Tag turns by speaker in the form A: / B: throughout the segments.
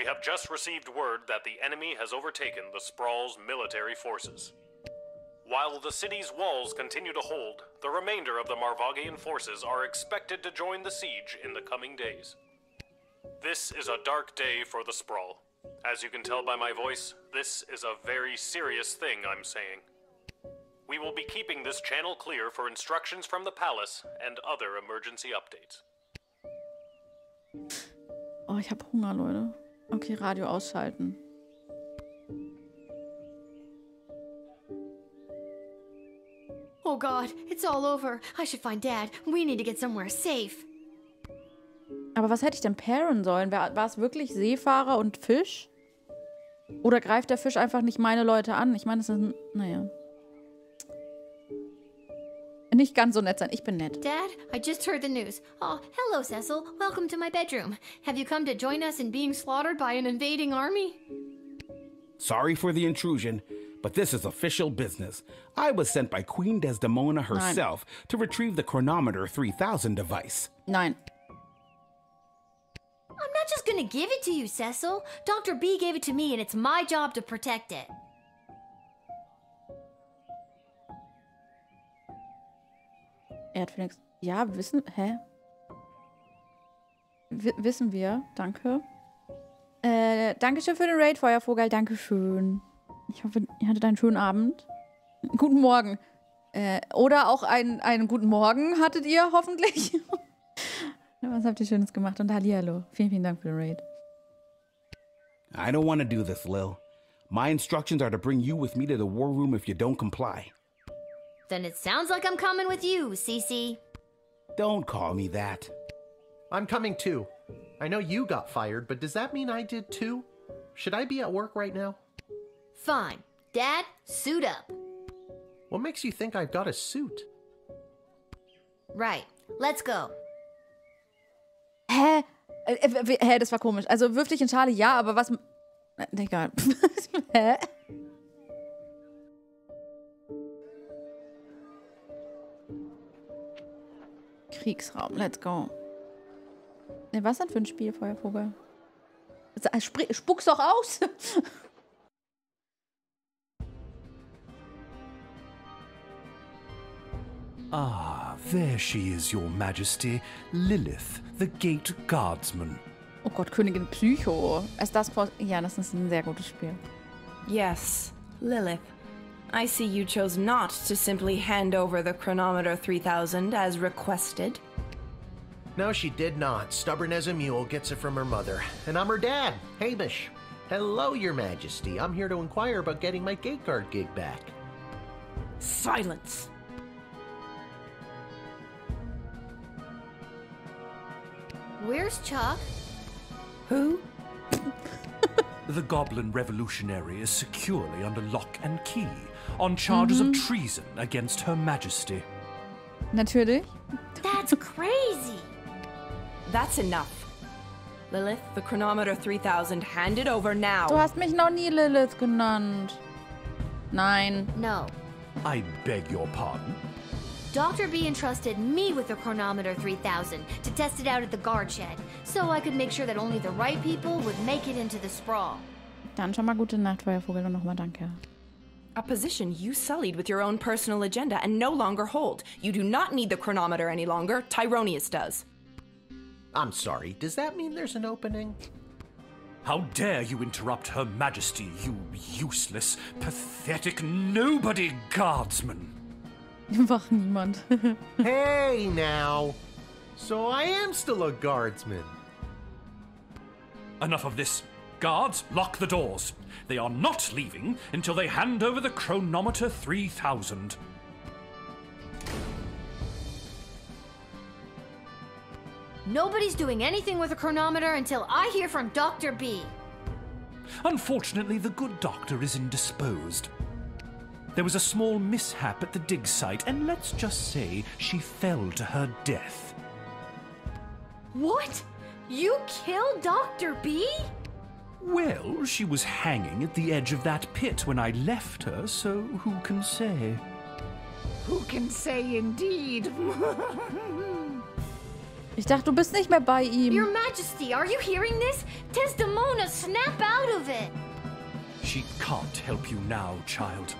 A: we have just received word that the enemy has overtaken the Sprawl's military forces. While the city's walls continue to hold, the remainder of the Marvagian forces are expected to join the siege in the coming days. This is a dark day for the Sprawl. As you can tell by my voice, this is a very serious thing I'm saying. We will be keeping this channel clear for instructions from the palace and other emergency updates.
B: Oh, ich habe Hunger, Leute. Okay, Radio ausschalten.
C: Oh God, it's all over. I should find Dad. We need to get somewhere safe.
B: Aber was hätte ich denn pairen sollen? War es wirklich Seefahrer und Fisch? Oder greift der Fisch einfach nicht meine Leute an? Ich meine, das ist naja. Nicht ganz so nett sein. Ich bin nett.
C: Dad, I just heard the news. Oh, hello, Cecil. Welcome to my bedroom. Have you come to join us in being slaughtered by an invading army?
D: Sorry for the intrusion, but this is official business. I was sent by Queen Desdemona herself to retrieve the Chronometer 3000 device.
B: Nein.
C: I'm not just gonna give it to you, Cecil. Dr. B gave it to me, and it's my job to protect it.
B: Erdphoenix. Ja, wissen... Hä? Wissen wir. Danke. Dankeschön für den Raid, Feuervogel. Dankeschön. Ich hoffe, ihr hattet einen schönen Abend. Guten Morgen. Oder auch einen guten Morgen hattet ihr, hoffentlich. Was habt ihr Schönes gemacht? Und hallihallo. Vielen, vielen Dank für den Raid.
D: I don't want to do this, Lil. My instructions are to bring you with me to the war room if you don't comply.
C: Then it sounds like I'm coming with you, Cece.
D: Don't call me that.
E: I'm coming too. I know you got fired, but does that mean I did too? Should I be at work right now?
C: Fine. Dad, suit up.
E: What makes you think I've got a suit?
C: Right. Let's go.
B: Hä? Hä, das war komisch. Also wirf dich in Schale, ja, aber was... Egal. Hä? Kriegsraum, let's go. Ne, was denn für ein Spiel, Feuervogel? Spuck's doch aus!
F: Ah, there she is, Your Majesty. Lilith, the Gate Guardsman.
B: Oh Gott, Königin Psycho. Ist das vor... Ja, das ist ein sehr gutes Spiel.
G: Yes, Lilith. I see you chose not to simply hand over the Chronometer 3000 as requested.
E: No, she did not. Stubborn as a mule, gets it from her mother. And I'm her dad, Hamish. Hello, Your Majesty. I'm here to inquire about getting my gate guard gig back.
G: Silence.
C: Where's Chuck?
G: Who?
F: The Goblin Revolutionary is securely under lock and key on charges of treason against Her Majesty.
B: Natürlich.
C: That's crazy.
G: That's enough. Lilith, the Chronometer 3000, hand it over now.
B: Du hast mich noch nie Lilith genannt. Nein.
C: No.
F: I beg your pardon?
C: Dr. B entrusted me with the Chronometer 3000 to test it out at the guard shed, so I could make sure that only the right people would make it into the sprawl.
B: Dann schon mal gute Nacht, Feuervogel, und nochmal danke.
G: A position you sullied with your own personal agenda and no longer hold. You do not need the chronometer any longer. Tyronius does.
E: I'm sorry, does that mean there's an opening?
F: How dare you interrupt Her Majesty, you useless, pathetic nobody guardsman!
B: Wach niemand.
E: Hey, now! So I am still a guardsman.
F: Enough of this. Guards, lock the doors. They are not leaving until they hand over the Chronometer 3000.
C: Nobody's doing anything with a chronometer until I hear from Dr. B.
F: Unfortunately, the good doctor is indisposed. There was a small mishap at the dig site, and let's just say she fell to her death.
C: What? You killed Dr. B?
F: Well, she was hanging at the edge of that pit when I left her, so who can say?
H: Who can say indeed?
B: Ich dachte, du bist nicht mehr bei ihm.
C: Your Majesty, are you hearing this? Desdemona, snap out of it!
F: She can't help you now, child.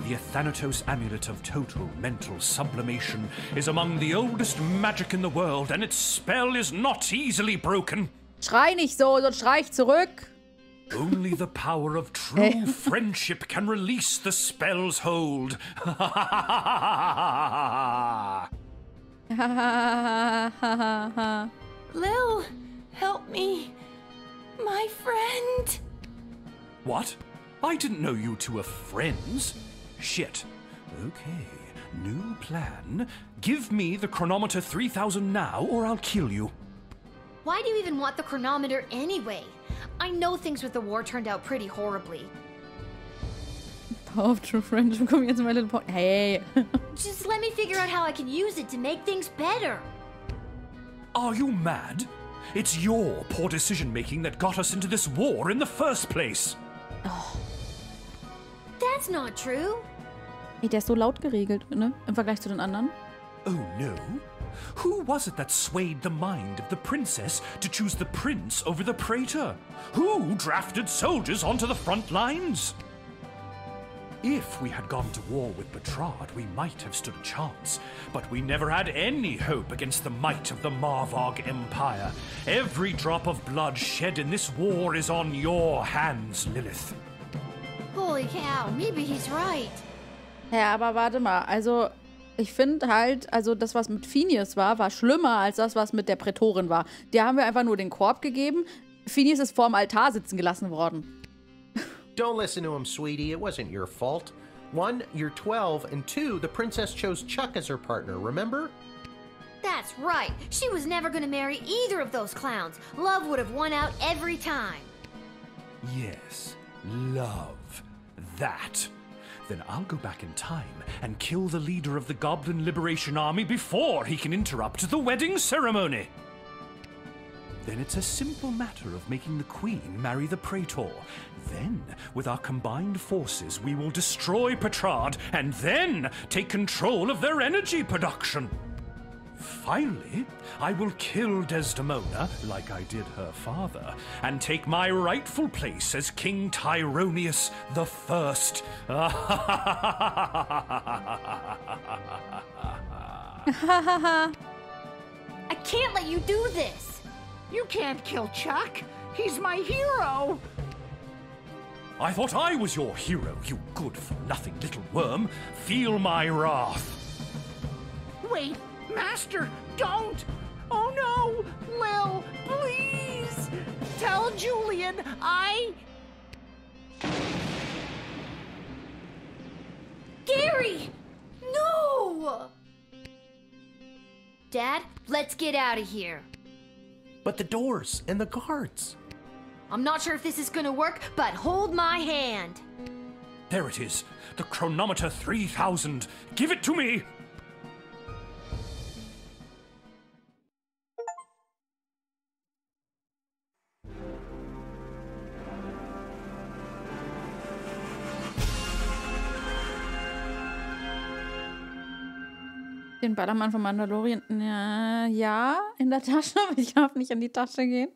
F: The Athanatos amulet of total mental sublimation is among the oldest magic in the world, and its spell is not easily broken.
B: Schrei nicht so, sonst schrei ich zurück.
F: Only the power of true friendship can release the spell's hold.
G: Lil, help me. My friend.
F: What? I didn't know you two were friends. Shit. Okay, new plan. Give me the chronometer 3000 now, or I'll kill you.
C: Why do you even want the chronometer anyway? I know things with the war turned out pretty horribly.
B: Power of true friendship. Komm jetzt mal, little point. Hey.
C: Just let me figure out how I can use it to make things better.
F: Are you mad? It's your poor decision-making that got us into this war in the first place.
B: Oh.
C: That's not true.
B: Ey, der ist so laut geregelt, ne? Im Vergleich zu den anderen.
F: Oh no? Who was it that swayed the mind of the princess to choose the prince over the praetor? Who drafted soldiers onto the front lines? If we had gone to war with Bertrand, we might have stood a chance, but we never had any hope against the might of the Marvog Empire. Every drop of blood shed in this war is on your hands, Lilith.
C: Holy cow, maybe he's right.
B: Ja, aber warte mal, also ich finde halt, also das, was mit Phineas war schlimmer als das, was mit der Prätorin war. Der haben wir einfach nur den Korb gegeben. Phineas ist vorm Altar sitzen gelassen worden.
E: Don't listen to him, sweetie. It wasn't your fault. 1, you're 12, and 2, the princess chose Chuck as her partner, remember?
C: That's right. She was never gonna marry either of those clowns. Love would have won out every time.
F: Yes, love. That. Then I'll go back in time and kill the leader of the Goblin Liberation Army before he can interrupt the wedding ceremony. Then it's a simple matter of making the Queen marry the Praetor. Then, with our combined forces, we will destroy Petrard and then take control of their energy production. Finally, I will kill Desdemona, like I did her father, and take my rightful place as King Tyronius the First.
C: I can't let you do this!
H: You can't kill Chuck. He's my hero.
F: I thought I was your hero, you good-for-nothing little worm. Feel my wrath.
H: Wait, Master, don't. Oh no, Lil, please. Tell Julian
C: Gary! No! Dad, let's get out of here.
E: But the doors and the guards.
C: I'm not sure if this is gonna work, but hold my hand.
F: There it is, the chronometer 3000. Give it to me!
B: Den Ballermann von Mandalorian. Ja, in der Tasche, aber ich darf nicht in die Tasche gehen.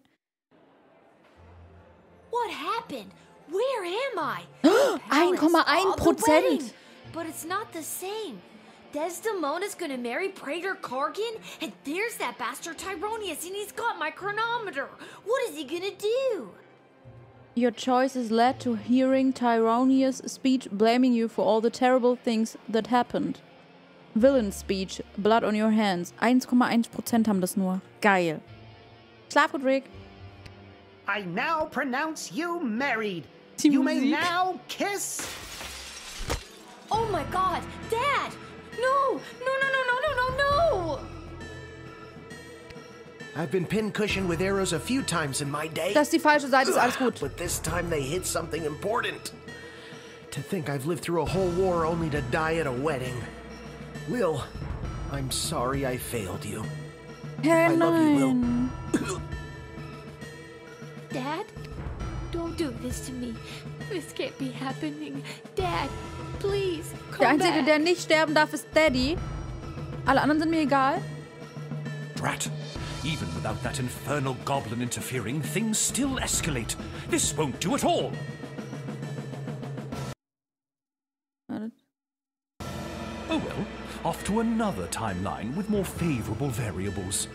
C: What happened? Where am I?
B: 1,1%.
C: But it's not the same. Desdemona's gonna marry Praetor Kargan, and there's that bastard Tyronius, and he's got my chronometer. What is he gonna do?
B: Your choices led to hearing Tyronius' speech blaming you for all the terrible things that happened. Villain speech, blood on your hands. 1,1% haben das nur. Geil. Schlaf gut, Rick.
H: I now pronounce you married.
B: Die
H: You may
B: Musik.
H: now kiss.
C: Oh my god, Dad! No! No, no, no, no, no, no, no!
E: I've been pincushioned with arrows a few times in my day.
B: Das ist die falsche Seite, ist alles gut.
E: But this time they hit something important. To think I've lived through a whole war only to die at a wedding. Lil, I'm sorry I failed you. I love you, Lil.
C: Dad? Don't do this to me. This can't be happening. Dad, please, come
B: Der Einzige,
C: back.
B: der nicht sterben darf, ist Daddy. Alle anderen sind mir egal.
F: brat. Even without that infernal goblin interfering, things still escalate. This won't do at all. Oh well, off to another timeline with more favorable variables.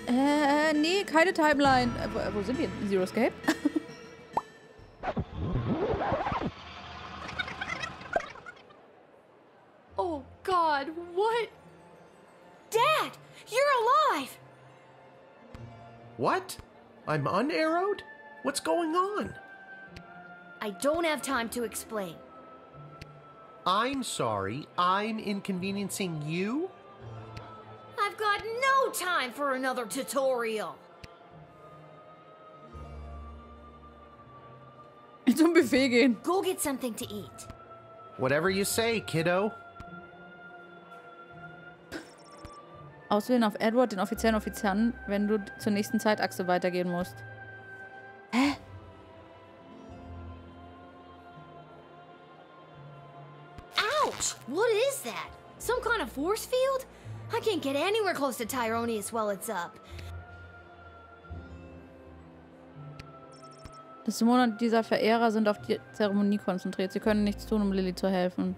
B: Nee, keine Timeline. Wo sind wir? Zero Escape?
C: Oh, God, what? Dad, you're alive!
E: What? I'm unarrowed? What's going on?
C: I don't have time to explain.
E: I'm sorry, I'm inconveniencing you?
C: I've got no time for another tutorial.
B: Zum Buffet gehen.
C: Go get something to eat.
E: Whatever you say, kiddo.
B: Auswählen auf Edward, den offiziellen Offizianten, wenn du zur nächsten Zeitachse weitergehen musst. Hä?
C: Ouch! What is that? Some kind of force field? I can't get anywhere close to Tyronius while it's up.
B: Simone und dieser Verehrer sind auf die Zeremonie konzentriert. Sie können nichts tun, um Lily zu helfen.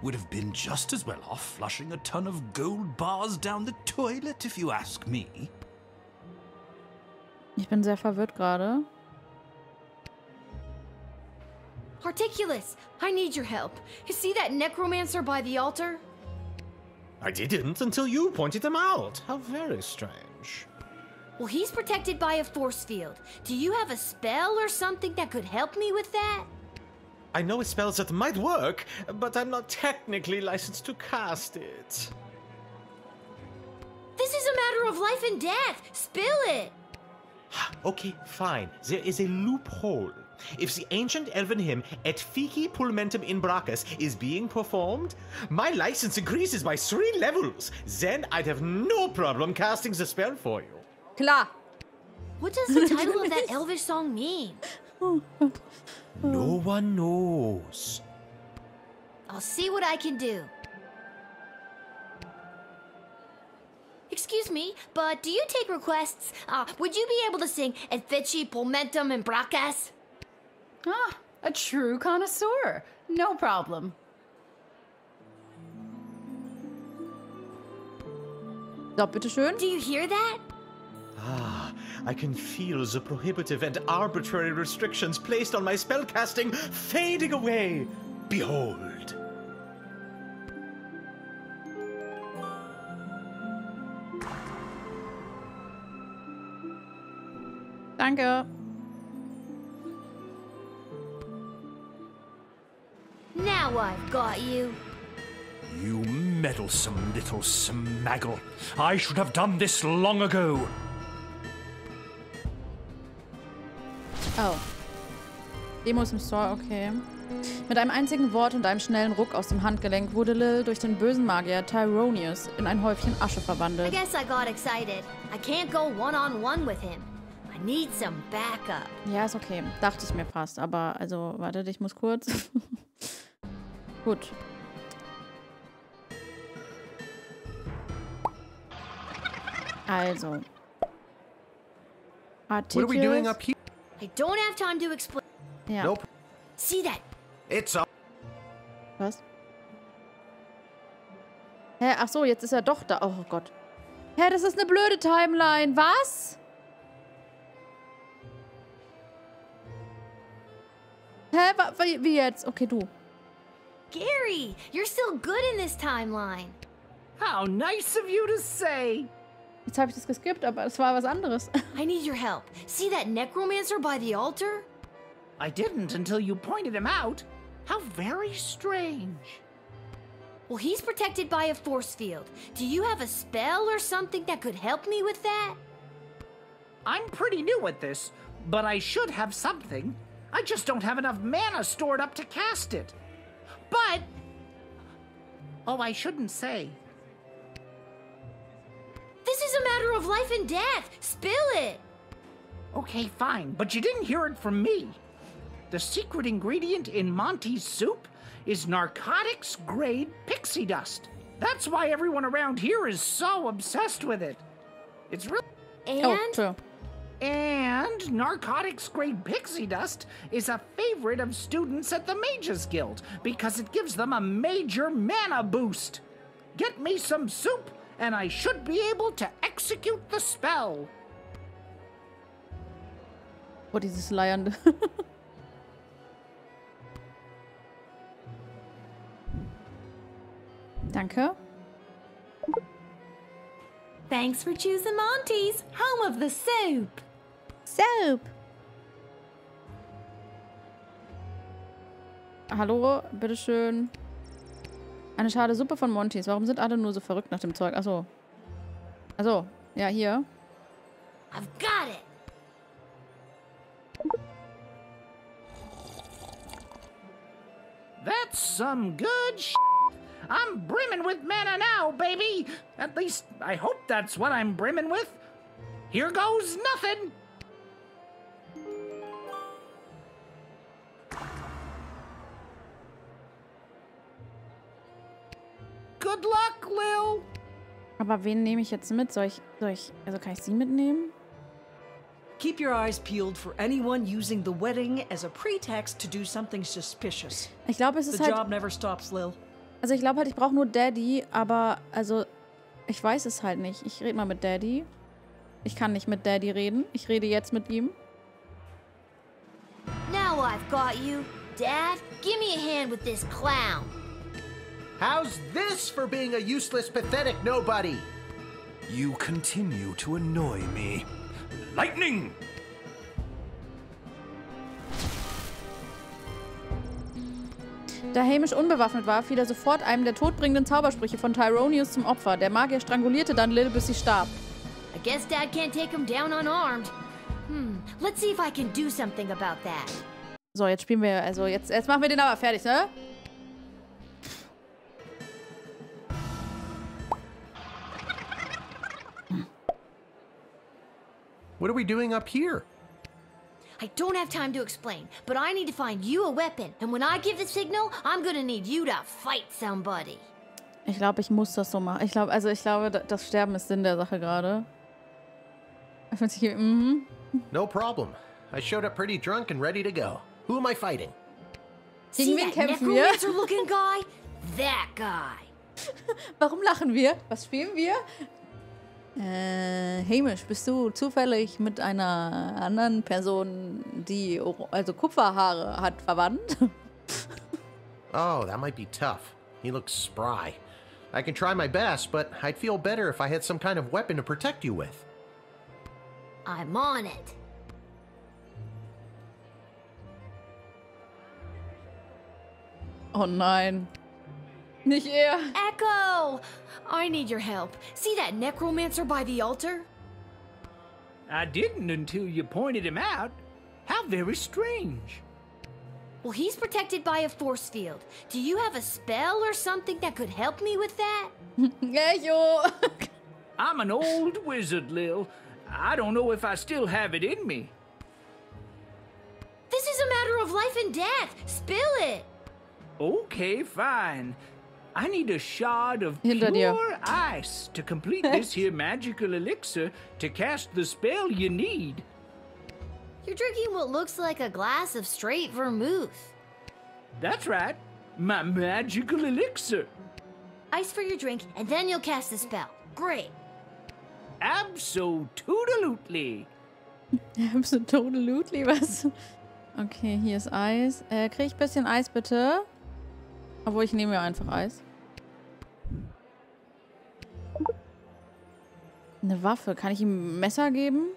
F: Would have been just as well off flushing a ton of gold bars down the toilet, if you ask me.
B: Ich bin sehr verwirrt gerade.
C: Articulus, I need your help. You see that necromancer by the altar?
I: I didn't until you pointed him out. How very strange.
C: Well, he's protected by a force field. Do you have a spell or something that could help me with that?
I: I know spells that might work, but I'm not technically licensed to cast it.
C: This is a matter of life and death. Spill it.
I: Okay, fine. There is a loophole. If the ancient elven hymn Et Fici Pulmentum in Brachus is being performed, my license increases by 3 levels. Then I'd have no problem casting the spell for you.
B: Klar.
C: What does the title of that elvish song mean?
I: No one knows.
C: I'll see what I can do. Excuse me, but do you take requests? Would you be able to sing Et Fici Pulmentum in Brachus?
J: Ah, a true connoisseur. No problem.
B: So, bitteschön.
C: Do you hear that?
I: Ah, I can feel the prohibitive and arbitrary restrictions placed on my spellcasting fading away. Behold.
B: Danke.
C: Now I've got you.
F: You meddlesome little smaggle. I should have done this long ago.
B: Oh. Demos im Store, okay. Mit einem einzigen Wort und einem schnellen Ruck aus dem Handgelenk wurde Lil durch den bösen Magier Tyronius in ein Häufchen Asche
C: I
B: verwandelt.
C: guess I got excited. I can't go one-on-one with him. I need some backup.
B: Ja, ist okay. Dachte ich mir fast. Aber, also, warte, ich muss kurz. Gut. Also.
E: What are we doing up here?
C: I don't have time to explain.
B: Ja.
E: Nope.
C: See that?
E: It's up.
B: Was? Hä? Ach so, jetzt ist er doch da. Oh Gott. Hä, das ist eine blöde Timeline. Was? Hä? Wie jetzt? Okay, du.
C: Gary, you're still good in this timeline.
H: How nice of you to say.
B: Jetzt habe ich das geskippt, aber es war was anderes.
C: I need your help. See that necromancer by the altar?
H: I didn't until you pointed him out. How very strange.
C: Well, he's protected by a force field. Do you have a spell or something that could help me with that?
H: I'm pretty new at this, but I should have something. I just don't have enough mana stored up to cast it. But... Oh, I shouldn't say.
C: This is a matter of life and death. Spill it.
H: Okay, fine, but you didn't hear it from me. The secret ingredient in Monty's soup is narcotics-grade pixie dust. That's why everyone around here is so obsessed with it. It's really...
C: And?
B: Oh, true.
H: And narcotics-grade pixie dust is a favorite of students at the Mages Guild because it gives them a major mana boost. Get me some soup, and I should be able to execute the spell.
B: Oh, dieses Leiernde. Danke.
C: Thanks for choosing Monty's, home of the soup.
B: Soup. Hallo, bitteschön. Eine schale Suppe von Montys. Warum sind alle nur so verrückt nach dem Zeug? Achso. Achso. Ja, hier.
C: I've got it.
H: That's some good sh**. I'm brimming with mana now, baby. At least, I hope that's what I'm brimming with. Here goes nothing. Good luck, Lil.
B: Aber wen nehme ich jetzt mit? Also kann ich sie mitnehmen?
K: Keep your eyes peeled for anyone using the wedding as a pretext to do something suspicious.
B: Ich glaube, es ist
K: The
B: halt...
K: job never stops, Lil.
B: Also ich glaube halt, ich brauche nur Daddy, aber also ich weiß es halt nicht. Ich rede mal mit Daddy. Ich kann nicht mit Daddy reden. Ich rede jetzt mit ihm.
C: Now I've got you. Dad, give me a hand with this clown.
E: How's this for being a useless, pathetic nobody?
F: You continue to annoy me. Lightning!
B: Da Hamish unbewaffnet war, fiel er sofort einem der todbringenden Zaubersprüche von Tyronius zum Opfer. Der Magier strangulierte dann Lil, bis sie starb.
C: I guess Dad can't take him down unarmed. Let's see if I can do something about that.
B: So, jetzt spielen wir, also jetzt machen wir den aber fertig, ne?
E: What are we doing up here?
C: I don't have time to explain, but I need to find you a weapon. And when I give the signal, I'm gonna need you to fight somebody.
B: Ich glaube, ich muss das so machen. Ich glaube, das Sterben ist Sinn der Sache gerade.
E: No problem. I showed up pretty drunk and ready to go. Who am I fighting?
C: See that necromancer-looking guy? That guy.
B: Warum lachen wir? Was spielen wir? Hamish, bist du zufällig mit einer anderen Person, die also Kupferhaare hat, verwandt?
E: Oh, that might be tough. He looks spry. I can try my best, but I'd feel better if I had some kind of weapon to protect you with.
C: I'm on it.
B: Oh nein. Nicht er.
C: Echo! I need your help. See that necromancer by the altar?
H: I didn't until you pointed him out. How very strange.
C: Well, he's protected by a force field. Do you have a spell or something that could help me with that?
B: Echo!
H: I'm an old wizard, Lil. I don't know if I still have it in me.
C: This is a matter of life and death. Spill it.
H: Okay, fine. I need a shard of
B: Hinter dir.
H: pure ice to complete this here magical elixir to cast the spell you need.
C: You're drinking what looks like a glass of straight vermouth.
H: That's right. My magical elixir.
C: Ice for your drink, and then you'll cast the spell. Great.
H: Absolutely.
B: Absolutely, was? Okay, hier ist Eis. Krieg ich ein bisschen Eis, bitte? Obwohl, ich nehme ja einfach Eis. Eine Waffe. Kann ich ihm ein Messer geben?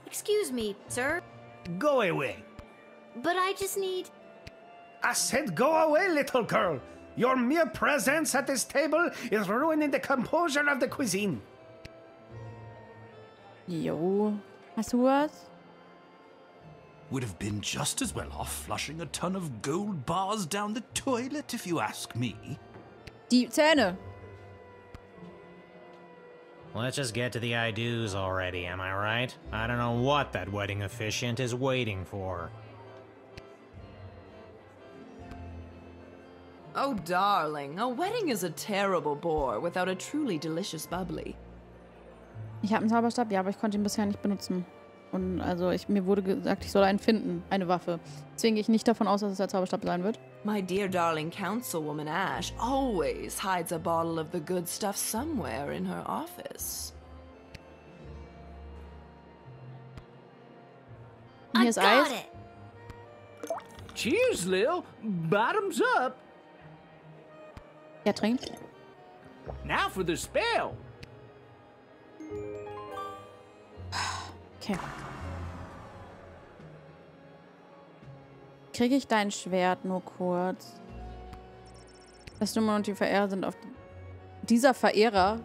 C: Excuse me, sir,
L: Go away.
C: but I just need...
L: I said go away, little girl. Your mere presence at this table is ruining the composure of the cuisine.
B: Jo. Hast du was?
F: Would have been just as well off flushing a ton of gold bars down the toilet, if you ask me.
B: Die Zähne.
M: Let's just get to the I-do's already, am I right? I don't know what that wedding officiant is waiting for.
G: Oh, darling, a wedding is a terrible bore without a truly delicious bubbly.
B: Ich habe einen Zauberstab, ja, aber ich konnte ihn bisher nicht benutzen. Und also mir wurde gesagt, ich soll einen finden, eine Waffe. Deswegen gehe ich nicht davon aus, dass es der Zauberstab sein wird.
G: My dear darling councilwoman Ash always hides a bottle of the good stuff somewhere in her office.
B: Hier ist Eis.
H: Cheers, Lil. Bottoms up.
B: Ja, trinkt.
H: Now for the spell.
B: Okay. Kriege ich dein Schwert nur kurz? Das Nummer und die Verehrer sind auf... Dieser Verehrer.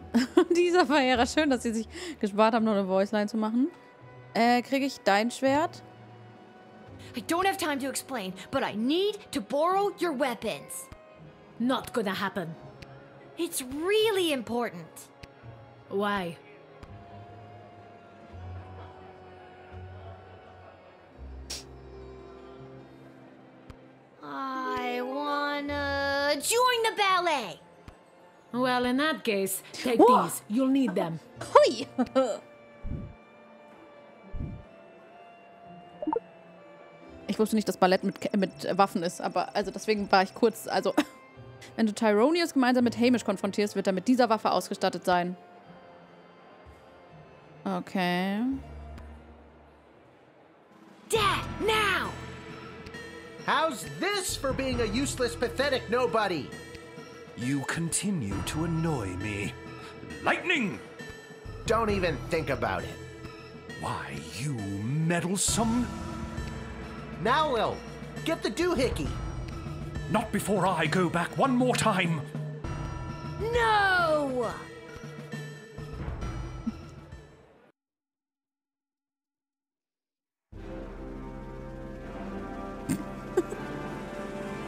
B: Dieser Verehrer. Schön, dass sie sich gespart haben, noch eine Voiceline zu machen. Kriege ich dein Schwert?
C: I don't have time to explain, but I need to borrow your weapons.
J: Not gonna happen.
C: It's really important.
J: Why?
C: I wanna join the ballet.
J: Well, in that case, take these. You'll need them.
B: Hui! Ich wusste nicht, dass Ballett mit Waffen ist, aber also deswegen war ich kurz, also wenn du Tyronius gemeinsam mit Hamish konfrontierst, wird er mit dieser Waffe ausgestattet sein. Okay.
C: Dad, now!
E: How's this for being a useless, pathetic nobody?
F: You continue to annoy me. Lightning!
E: Don't even think about it.
F: Why, you meddlesome...
E: Now, Lil, get the doohickey.
F: Not before I go back one more time.
C: No!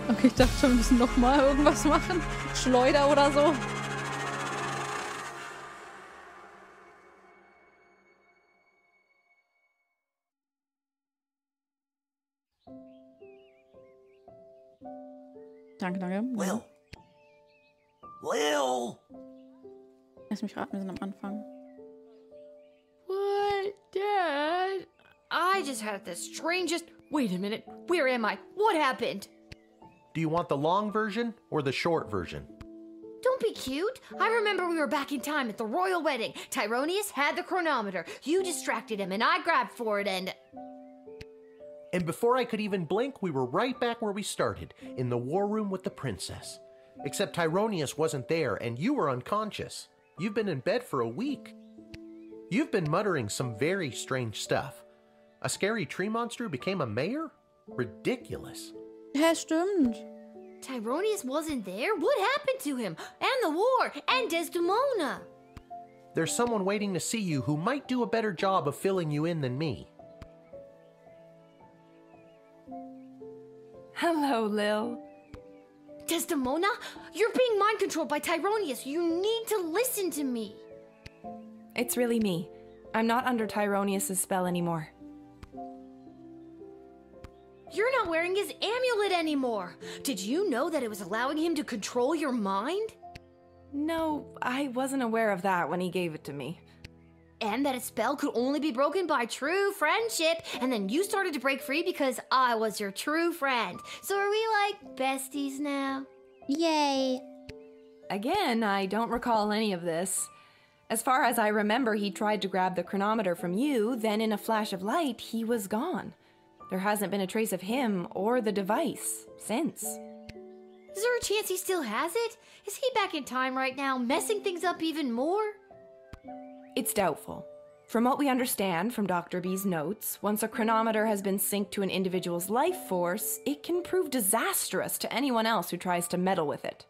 B: Okay, ich dachte schon, wir müssen noch mal irgendwas machen. Schleuder oder so. Danke, danke.
E: Lil. Lil.
B: Lass mich raten, wir sind am Anfang.
C: What, Dad? I just had the strangest... Wait a minute. Where am I? What happened?
E: Do you want the long version or the short version?
C: Don't be cute. I remember we were back in time at the royal wedding. Tyronius had the chronometer. You distracted him, and I grabbed for it, and...
E: And before I could even blink, we were right back where we started, in the war room with the princess. Except Tyronius wasn't there, and you were unconscious. You've been in bed for a week. You've been muttering some very strange stuff. A scary tree monster became a mayor? Ridiculous.
B: Hä, stimmt.
C: Tyronius wasn't there? What happened to him? And the war? And Desdemona?
E: There's someone waiting to see you who might do a better job of filling you in than me.
G: Hello, Lil.
C: Desdemona? You're being mind-controlled by Tyronius. You need to listen to me.
G: It's really me. I'm not under Tyronius' spell anymore.
C: You're not wearing his amulet anymore. Did you know that it was allowing him to control your mind?
G: No, I wasn't aware of that when he gave it to me.
C: And that a spell could only be broken by true friendship, and then you started to break free because I was your true friend. So are we like besties now?
B: Yay.
G: Again, I don't recall any of this. As far as I remember, he tried to grab the chronometer from you, then in a flash of light, he was gone. There hasn't been a trace of him or the device since.
C: Is there a chance he still has it? Is he back in time right now, messing things up even more?
G: It's doubtful. From what we understand from Dr. B's notes, once a chronometer has been synced to an individual's life force, it can prove disastrous to anyone else who tries to meddle with it.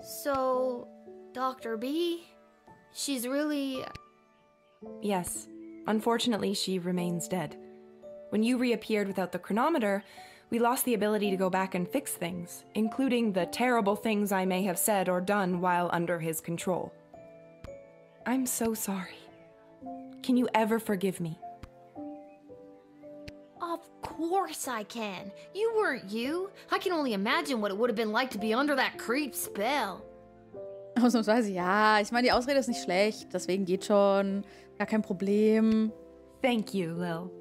C: So, Dr. B, she's really...
G: Yes. Unfortunately, she remains dead. When you reappeared without the chronometer, we lost the ability to go back and fix things, including the terrible things I may have said or done while under his control. I'm so sorry. Can you ever forgive me?
C: Of course. course I can. You weren't you. I can only imagine what it would have been like to be under that creep's spell.
B: Ausnahmsweise, ja. Ich meine, die Ausrede ist nicht schlecht. Deswegen geht schon. Gar kein Problem.
G: Thank you, Lil.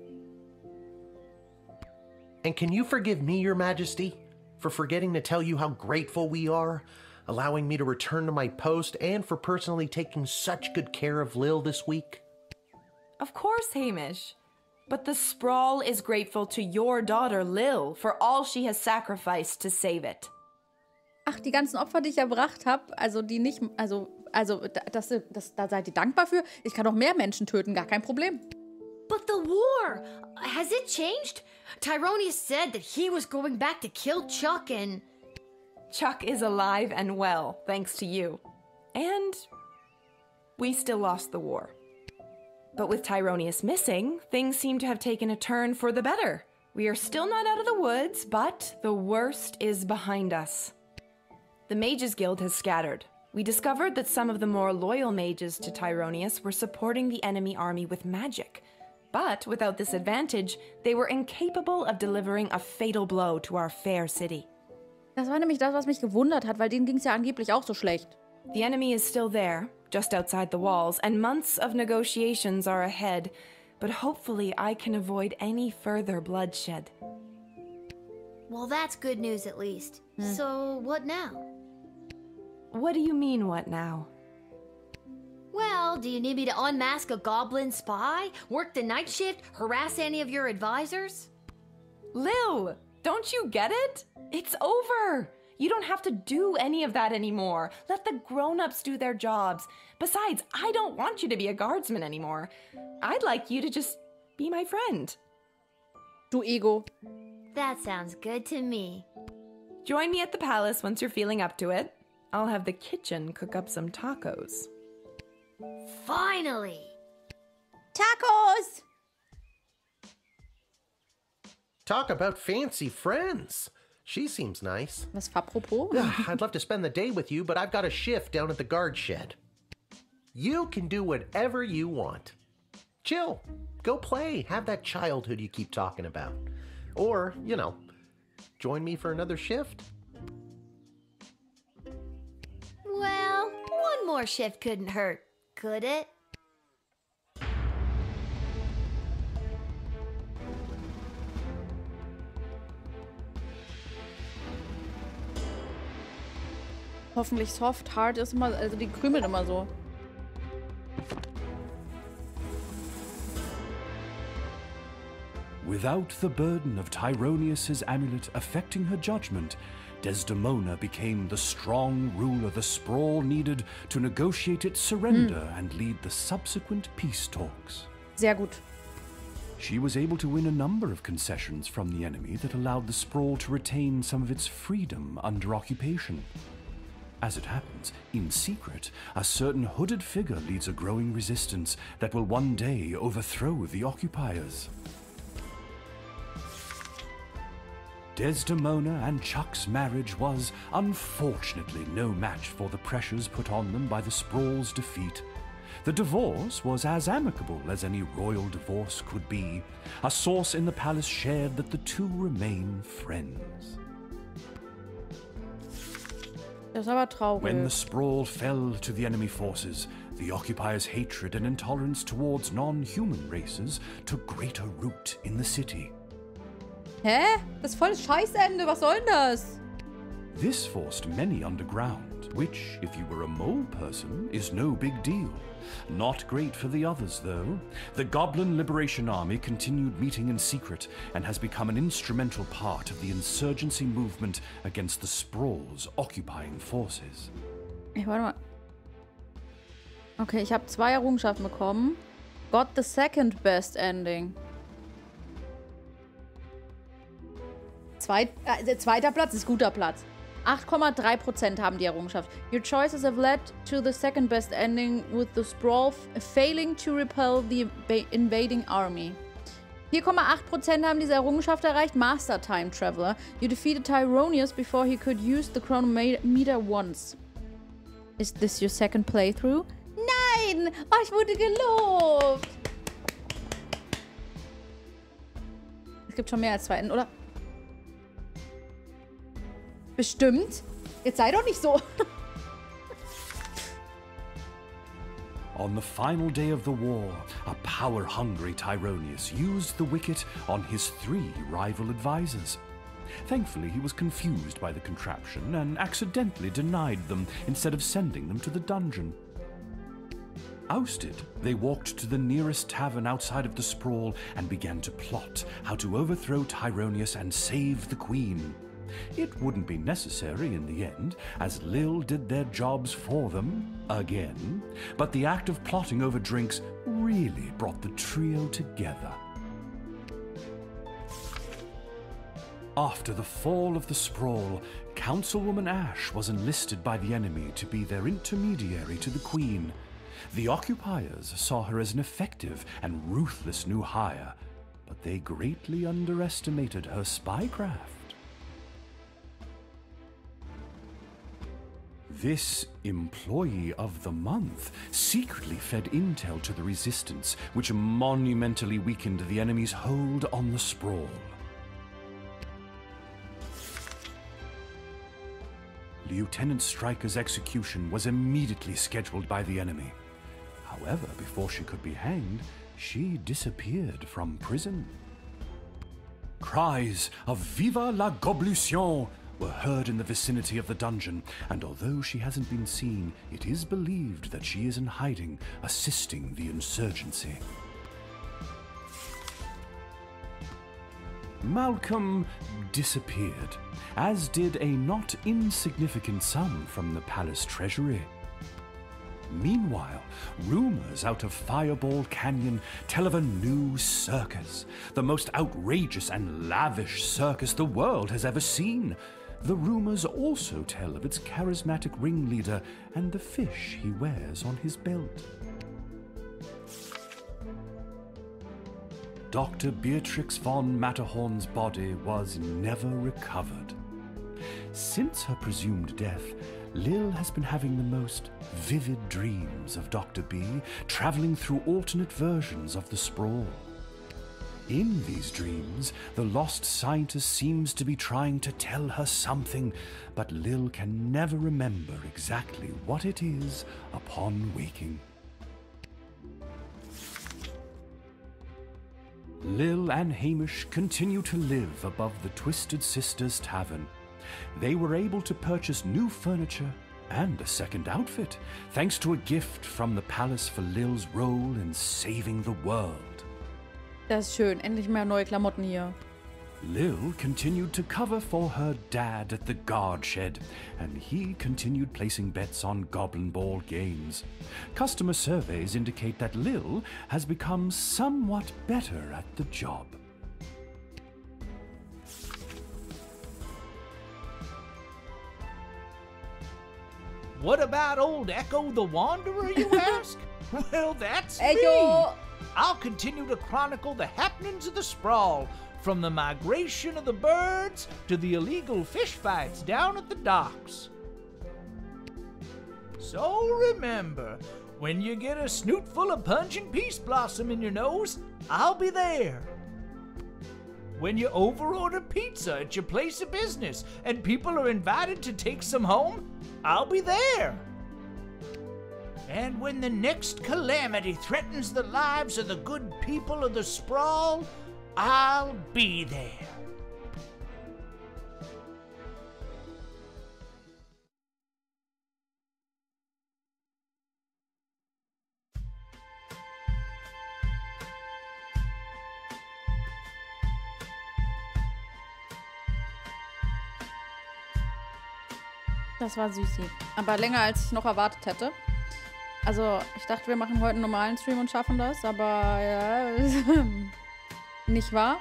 E: And can you forgive me, Your Majesty, for forgetting to tell you how grateful we are, allowing me to return to my post, and for personally taking such good care of Lil this week?
G: Of course, Hamish. But the Sprawl is grateful to your daughter, Lil, for all she has sacrificed to save it.
B: Ach, die ganzen Opfer, die ich erbracht habe, also die nicht, da seid ihr dankbar für? Ich kann auch mehr Menschen töten, gar kein Problem.
C: But the war, has it changed? Tyronius said that he was going back to kill Chuck and...
G: Chuck is alive and well, thanks to you. And we still lost the war. But with Tyronius missing, things seem to have taken a turn for the better. We are still not out of the woods, but the worst is behind us. The Mages Guild has scattered. We discovered that some of the more loyal mages to Tyronius were supporting the enemy army with magic. But without this advantage, they were incapable of delivering a fatal blow to our fair city.
B: Das war nämlich das, was mich gewundert hat, weil denen ging es ja angeblich auch so schlecht.
G: The enemy is still there, just outside the walls, and months of negotiations are ahead. But hopefully I can avoid any further bloodshed.
C: Well, that's good news at least. So, what now?
G: What do you mean, what now?
C: Well, do you need me to unmask a goblin spy? Work the night shift? Harass any of your advisors?
G: Lil, don't you get it? It's over. You don't have to do any of that anymore. Let the grown-ups do their jobs. Besides, I don't want you to be a guardsman anymore. I'd like you to just be my friend.
B: Du Ego.
C: That sounds good to me.
G: Join me at the palace once you're feeling up to it. I'll have the kitchen cook up some tacos.
C: Finally!
B: Tacos!
E: Talk about fancy friends. She seems nice.
B: Was apropos?
E: I'd love to spend the day with you, but I've got a shift down at the guard shed. You can do whatever you want. Chill. Go play. Have that childhood you keep talking about. Or, join me for another shift.
C: Well, one more shift couldn't hurt, could it?
B: Hoffentlich soft, hard ist immer, also die krümeln immer so.
F: Without the burden of Tyronius's amulet affecting her judgment, Desdemona became the strong ruler the Sprawl needed to negotiate its surrender and lead the subsequent peace talks.
B: Sehr gut.
F: She was able to win a number of concessions from the enemy that allowed the Sprawl to retain some of its freedom under occupation. As it happens, in secret, a certain hooded figure leads a growing resistance that will one day overthrow the occupiers. Desdemona and Chuck's marriage was, unfortunately, no match for the pressures put on them by the Sprawl's defeat. The divorce was as amicable as any royal divorce could be. A source in the palace shared that the two remain friends.
B: Das ist aber traurig.
F: When the Sprawl fell to the enemy forces, the occupiers' hatred and intolerance towards non-human races took greater root in the city.
B: Hä? Das ist voll Scheißende. Was soll denn das?
F: This forced many underground, which, if you were a mole person, is no big deal. Not great for the others, though. The Goblin Liberation Army continued meeting in secret and has become an instrumental part of the insurgency movement against the Sprawl's occupying forces.
B: Warte mal. Okay, ich habe 2 Errungenschaften bekommen. Got the second best ending. Zweiter Platz ist guter Platz. 8,3% haben die Errungenschaft. Your choices have led to the second best ending, with the Sprawl failing to repel the invading army. 4,8% haben diese Errungenschaft erreicht. Master Time Traveler. You defeated Tyronius before he could use the chronometer once. Is this your second playthrough? Nein! Oh, ich wurde gelobt! gibt schon mehr als 2 Enden, oder? Bestimmt. Jetzt sei doch nicht so.
F: On the final day of the war, a power-hungry Tyronius used the wicket on his 3 rival advisors. Thankfully, he was confused by the contraption and accidentally denied them instead of sending them to the dungeon. Ousted, they walked to the nearest tavern outside of the sprawl and began to plot how to overthrow Tyronius and save the queen. It wouldn't be necessary in the end, as LIL did their jobs for them, again, but the act of plotting over drinks really brought the trio together. After the fall of the sprawl, Councilwoman Ash was enlisted by the enemy to be their intermediary to the queen. The occupiers saw her as an effective and ruthless new hire, but they greatly underestimated her spycraft. This employee of the month secretly fed intel to the resistance, which monumentally weakened the enemy's hold on the sprawl. Lieutenant Stryker's execution was immediately scheduled by the enemy. However, before she could be hanged, she disappeared from prison. Cries of "Viva la Kombination" were heard in the vicinity of the dungeon, and although she hasn't been seen, it is believed that she is in hiding, assisting the insurgency. Malcolm disappeared, as did a not insignificant sum from the palace treasury. Meanwhile, rumors out of Fireball Canyon tell of a new circus, the most outrageous and lavish circus the world has ever seen. The rumors also tell of its charismatic ringleader and the fish he wears on his belt. Dr. Beatrix von Matterhorn's body was never recovered. Since her presumed death, LIL has been having the most vivid dreams of Dr. B, traveling through alternate versions of the sprawl. In these dreams, the lost scientist seems to be trying to tell her something, but LIL can never remember exactly what it is upon waking. LIL and Hamish continue to live above the Twisted Sisters Tavern. They were able to purchase new furniture and a second outfit, thanks to a gift from the palace for Lil's role in saving the world.
B: Das ist schön. Endlich mehr neue Klamotten hier.
F: LIL continued to cover for her dad at the guard shed, and he continued placing bets on Goblin Ball games. Customer surveys indicate that LIL has become somewhat better at the job.
H: What about old Echo the Wanderer, you ask? Well, that's
B: Echo!
H: me. I'll continue to chronicle the happenings of the sprawl, from the migration of the birds to the illegal fish fights down at the docks. So remember, when you get a snoot full of pungent peace blossom in your nose, I'll be there. When you overorder pizza at your place of business and people are invited to take some home, I'll be there. And when the next calamity threatens the lives of the good people of the sprawl, I'll be there.
B: Das war süßi. Aber länger, als ich noch erwartet hätte. Also, ich dachte, wir machen heute einen normalen Stream und schaffen das, aber ja, nicht wahr?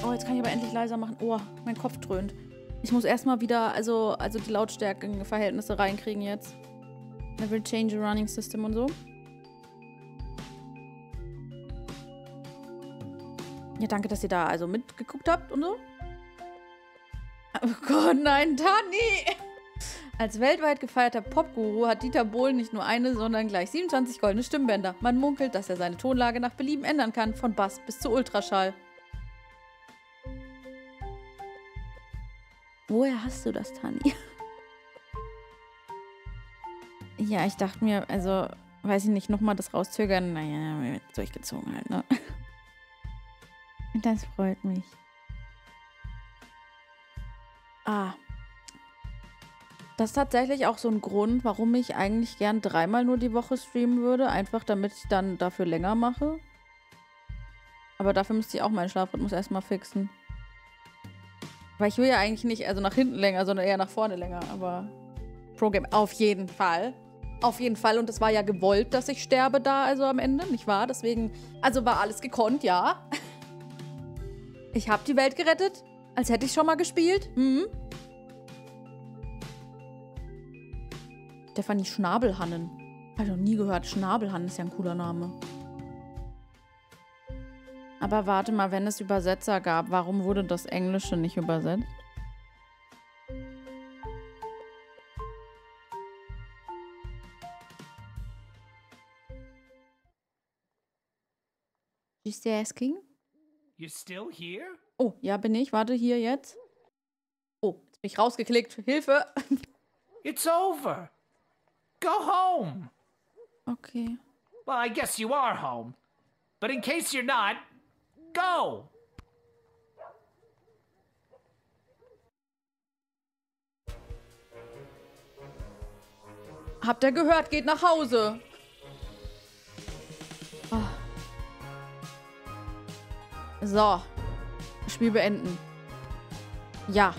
B: Oh, jetzt kann ich aber endlich leiser machen. Oh, mein Kopf dröhnt. Ich muss erstmal wieder, also die Lautstärkenverhältnisse reinkriegen jetzt. I will change the running system und so. Ja, danke, dass ihr da also mitgeguckt habt und so. Oh Gott, nein, Tani! Als weltweit gefeierter Popguru hat Dieter Bohlen nicht nur eine, sondern gleich 27 goldene Stimmbänder. Man munkelt, dass er seine Tonlage nach Belieben ändern kann, von Bass bis zu Ultraschall. Woher hast du das, Tani? Ja, ich dachte mir, also, weiß ich nicht, nochmal das rauszögern. Naja, durchgezogen halt, ne? Das freut mich. Ah. Das ist tatsächlich auch so ein Grund, warum ich eigentlich gern 3-mal nur die Woche streamen würde. Einfach damit ich dann dafür länger mache. Aber dafür müsste ich auch meinen Schlafrhythmus erstmal fixen. Weil ich will ja eigentlich nicht also nach hinten länger, sondern eher nach vorne länger. Aber Pro-Game auf jeden Fall. Auf jeden Fall. Und es war ja gewollt, dass ich sterbe da, also am Ende, nicht wahr? Deswegen, also war alles gekonnt, ja. Ich habe die Welt gerettet, als hätte ich schon mal gespielt. Mhm. Stefanie Schnabelhannen. Habe ich noch nie gehört. Schnabelhannen ist ja ein cooler Name. Aber warte mal, wenn es Übersetzer gab, warum wurde das Englische nicht übersetzt? Just asking?
H: You still here?
B: Oh, ja, bin ich. Warte, hier jetzt. Oh, jetzt bin ich rausgeklickt. Hilfe!
H: It's over. Go home.
B: Okay.
H: Well, I guess you are home. But in case you're not, go.
B: Habt ihr gehört? Geht nach Hause. Oh. So. Spiel beenden. Ja.